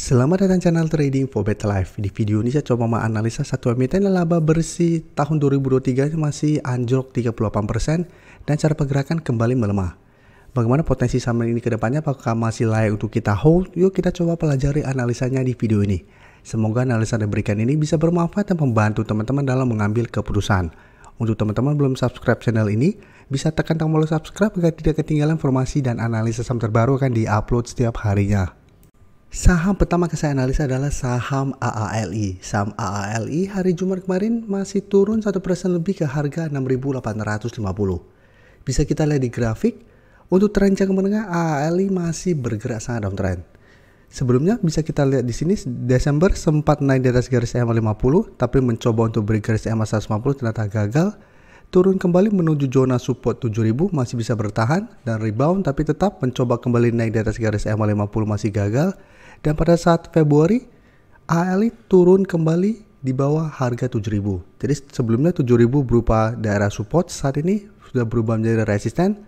Selamat datang channel Trading for Better Life. Di video ini saya coba menganalisa satu emiten laba bersih tahun 2023 masih anjlok 38% dan cara pergerakan kembali melemah. Bagaimana potensi saham ini ke depannya, apakah masih layak untuk kita hold? Yuk kita coba pelajari analisanya di video ini. Semoga analisa yang diberikan ini bisa bermanfaat dan membantu teman-teman dalam mengambil keputusan. Untuk teman-teman belum subscribe channel ini, bisa tekan tombol subscribe agar tidak ketinggalan informasi dan analisa saham terbaru akan diupload setiap harinya. Saham pertama yang saya analisa adalah saham AALI. Saham AALI hari Jumat kemarin masih turun 1% lebih ke harga 6.850. Bisa kita lihat di grafik, untuk tren jangka menengah AALI masih bergerak sangat downtrend. Sebelumnya bisa kita lihat di sini Desember sempat naik di atas garis EMA 50, tapi mencoba untuk beri garis EMA 150 ternyata gagal. Turun kembali menuju zona support 7000, masih bisa bertahan dan rebound, tapi tetap mencoba kembali naik di atas garis EMA 50 masih gagal. Dan pada saat Februari, AALI turun kembali di bawah harga 7000. Jadi sebelumnya 7000 berupa daerah support, saat ini sudah berubah menjadi resisten.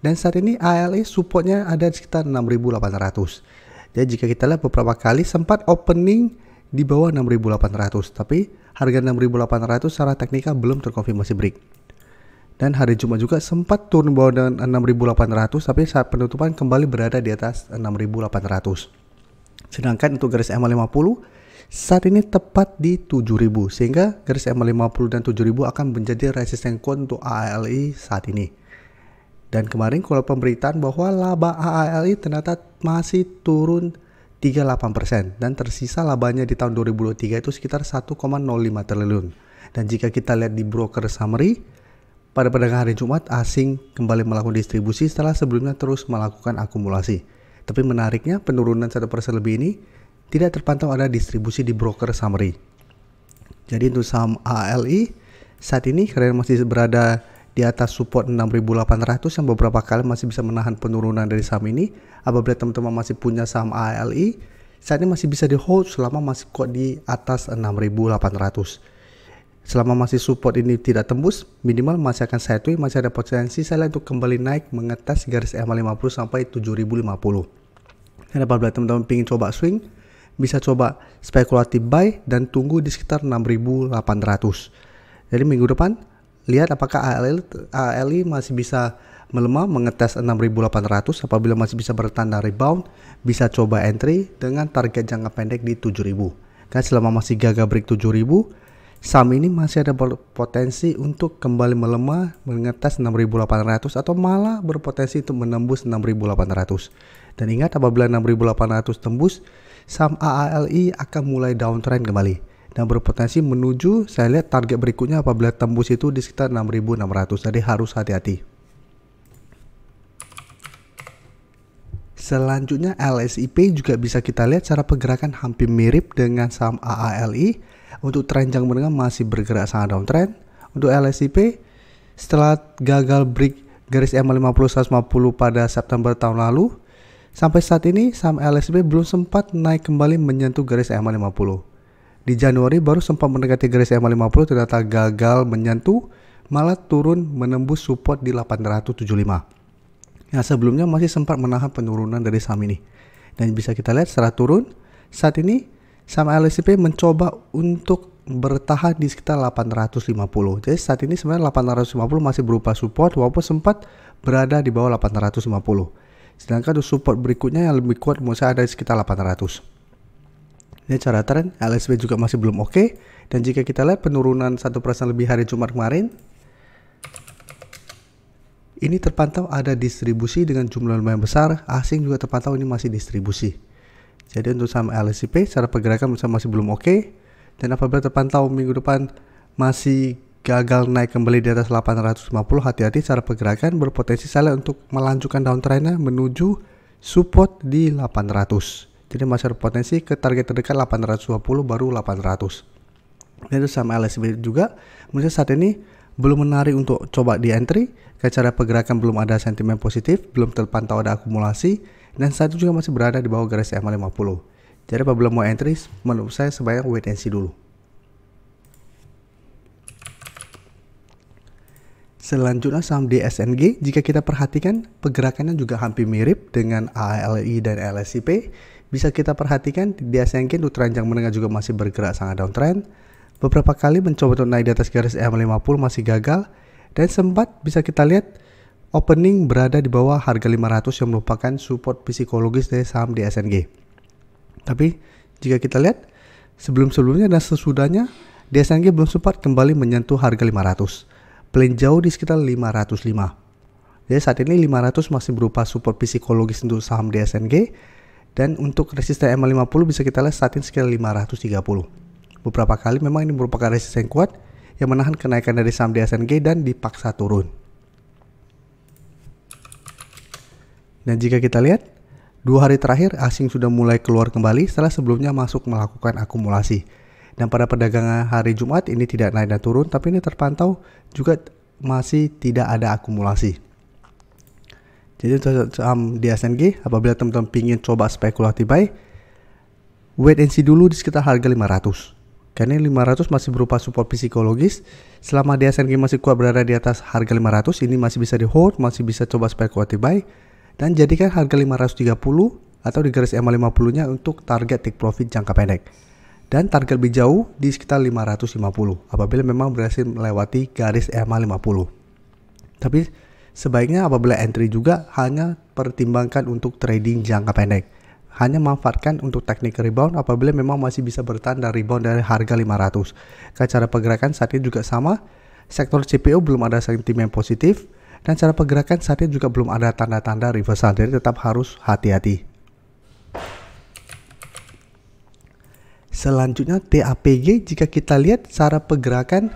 Dan saat ini AALI supportnya ada di sekitar 6800. Jadi jika kita lihat beberapa kali sempat opening di bawah 6800, tapi harga 6800 secara teknikal belum terkonfirmasi break. Dan hari Jumat juga sempat turun bawah dengan 6800, tapi saat penutupan kembali berada di atas 6800. Sedangkan untuk garis EMA 50 saat ini tepat di 7000, sehingga garis EMA 50 dan 7000 akan menjadi resisten kuat untuk AALI saat ini. Dan kemarin kalau pemberitaan bahwa laba AALI ternyata masih turun 38% dan tersisa labanya di tahun 2023 itu sekitar 1,05 triliun. Dan jika kita lihat di broker summary, pada perdagangan hari Jumat asing kembali melakukan distribusi setelah sebelumnya terus melakukan akumulasi. Tapi menariknya penurunan 1% lebih ini tidak terpantau ada distribusi di broker summary. Jadi untuk saham AALI saat ini karena masih berada di atas support 6.800 yang beberapa kali masih bisa menahan penurunan dari saham ini. Apabila teman-teman masih punya saham AALI, saat ini masih bisa di hold selama masih kuat di atas 6.800. Selama masih support ini tidak tembus, minimal masih akan sideways, masih ada potensi saya untuk kembali naik mengetes garis EMA 50 sampai 7050. Dan apabila teman-teman ingin coba swing, bisa coba spekulatif buy dan tunggu di sekitar 6800. Jadi minggu depan lihat apakah AALI masih bisa melemah mengetes 6800. Apabila masih bisa bertanda rebound, bisa coba entry dengan target jangka pendek di 7000. Karena selama masih gagal break 7000, saham ini masih ada potensi untuk kembali melemah mengetes 6800 atau malah berpotensi untuk menembus 6800. Dan ingat, apabila 6800 tembus, saham AALI akan mulai downtrend kembali dan berpotensi menuju, saya lihat target berikutnya apabila tembus itu di sekitar 6600. Jadi harus hati-hati. Selanjutnya LSIP juga bisa kita lihat cara pergerakan hampir mirip dengan saham AALI. Untuk tren jangka menengah masih bergerak sangat downtrend. Untuk LSIP setelah gagal break garis EMA 50 150 pada September tahun lalu, sampai saat ini saham LSIP belum sempat naik kembali menyentuh garis EMA 50. Di Januari baru sempat mendekati garis EMA 50, ternyata gagal menyentuh, malah turun menembus support di 875. Yang sebelumnya masih sempat menahan penurunan dari saham ini. Dan bisa kita lihat setelah turun, saat ini saham LSIP mencoba untuk bertahan di sekitar 850. Jadi saat ini sebenarnya 850 masih berupa support walaupun sempat berada di bawah 850. Sedangkan untuk support berikutnya yang lebih kuat menurut saya ada di sekitar 800. Ini cara tren LSIP juga masih belum oke. Dan jika kita lihat penurunan 1% lebih hari Jumat kemarin, ini terpantau ada distribusi dengan jumlah lumayan besar. Asing juga terpantau ini masih distribusi. Jadi untuk saham LSIP secara pergerakan masih belum oke. Dan apabila terpantau minggu depan masih gagal naik kembali di atas 850, hati-hati secara pergerakan berpotensi salah untuk melanjutkan downtrendnya menuju support di 800. Jadi masih ada potensi ke target terdekat 820 baru 800. Dan itu saham LSIP juga menurut saat ini belum menarik untuk coba di entry. Ke cara pergerakan belum ada sentimen positif, belum terpantau ada akumulasi, dan saat itu juga masih berada di bawah garis EMA 50. Jadi apabila mau entry, menurut saya sebaiknya wait and see dulu. Selanjutnya saham DSNG, jika kita perhatikan pergerakannya juga hampir mirip dengan AALI dan LSIP. bisa kita perhatikan di SNG untuk trenjang menengah juga masih bergerak sangat downtrend. Beberapa kali mencoba untuk naik di atas garis EMA 50 masih gagal, dan sempat bisa kita lihat opening berada di bawah harga 500 yang merupakan support psikologis dari saham di SNG. Tapi jika kita lihat sebelum-sebelumnya dan sesudahnya, di SNG belum sempat kembali menyentuh harga 500. Paling jauh di sekitar 505. Jadi saat ini 500 masih berupa support psikologis untuk saham di SNG, dan untuk resisten EMA 50 bisa kita lihat saat ini sekitar 530. Beberapa kali memang ini merupakan resisten kuat yang menahan kenaikan dari saham di SNG dan dipaksa turun. Dan jika kita lihat 2 hari terakhir asing sudah mulai keluar kembali setelah sebelumnya masuk melakukan akumulasi. Dan pada perdagangan hari Jumat ini tidak naik dan turun, tapi ini terpantau juga masih tidak ada akumulasi. Jadi untuk saham di SNG, apabila teman-teman ingin coba spekulatif buy, wait and see dulu di sekitar harga 500. Karena 500 masih berupa support psikologis. Selama di SNG masih kuat berada di atas harga 500, ini masih bisa di hold, masih bisa coba spekulatif buy. Dan jadikan harga 530 atau di garis EMA 50-nya untuk target take profit jangka pendek. Dan target lebih jauh di sekitar 550 apabila memang berhasil melewati garis EMA 50. Tapi sebaiknya apabila entry juga hanya pertimbangkan untuk trading jangka pendek. Hanya manfaatkan untuk teknik rebound apabila memang masih bisa bertahan dan rebound dari harga 500. Cara pergerakan saat ini juga sama. Sektor CPO belum ada sentimen positif. Dan cara pergerakan saat ini juga belum ada tanda-tanda reversal. Jadi tetap harus hati-hati. Selanjutnya TAPG, jika kita lihat cara pergerakan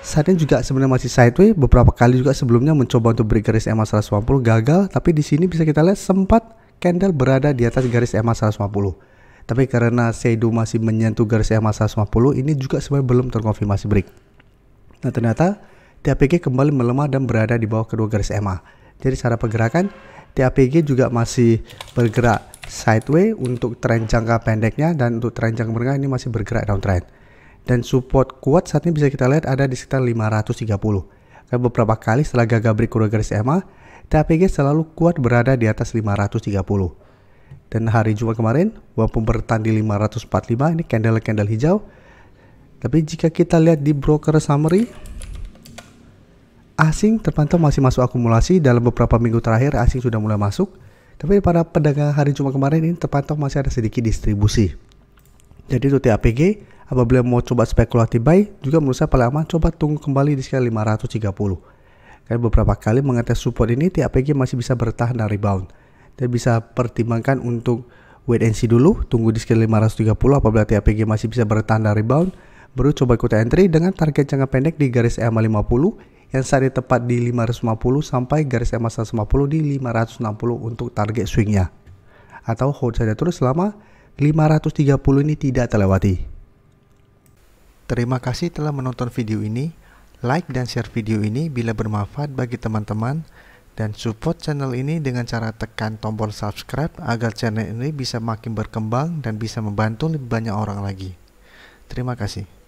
saat ini juga sebenarnya masih sideways. Beberapa kali juga sebelumnya mencoba untuk break garis EMA 150 gagal, tapi di sini bisa kita lihat sempat candle berada di atas garis EMA 150. Tapi karena shadow masih menyentuh garis EMA 150, ini juga sebenarnya belum terkonfirmasi break. Nah, ternyata TAPG kembali melemah dan berada di bawah kedua garis EMA. Jadi cara pergerakan TAPG juga masih bergerak sideways untuk tren jangka pendeknya, dan untuk tren jangka menengah ini masih bergerak downtrend. Dan support kuat saat ini bisa kita lihat ada di sekitar 530. Karena beberapa kali setelah gagal break kedua garis EMA, TAPG selalu kuat berada di atas 530. Dan hari Jumat kemarin walaupun bertahan di 545, ini candle hijau. Tapi jika kita lihat di broker summary, asing terpantau masih masuk akumulasi. Dalam beberapa minggu terakhir asing sudah mulai masuk. Tapi pada perdagangan hari Jumat kemarin ini terpantau masih ada sedikit distribusi. Jadi untuk TAPG, apabila mau coba spekulatif buy, juga menurut saya paling aman coba tunggu kembali di sekitar 530. Karena beberapa kali mengetes support ini TAPG masih bisa bertahan dan rebound. Dan bisa pertimbangkan untuk wait and see dulu, tunggu di sekitar 530. Apabila TAPG masih bisa bertahan dan rebound, baru coba ikut entry dengan target jangka pendek di garis EMA 50 yang saat ini tepat di 550 sampai garis EMA 150 di 560 untuk target swingnya. Atau hold saja terus selama 530 ini tidak terlewati. Terima kasih telah menonton video ini. Like dan share video ini bila bermanfaat bagi teman-teman, dan support channel ini dengan cara tekan tombol subscribe agar channel ini bisa makin berkembang dan bisa membantu lebih banyak orang lagi. Terima kasih.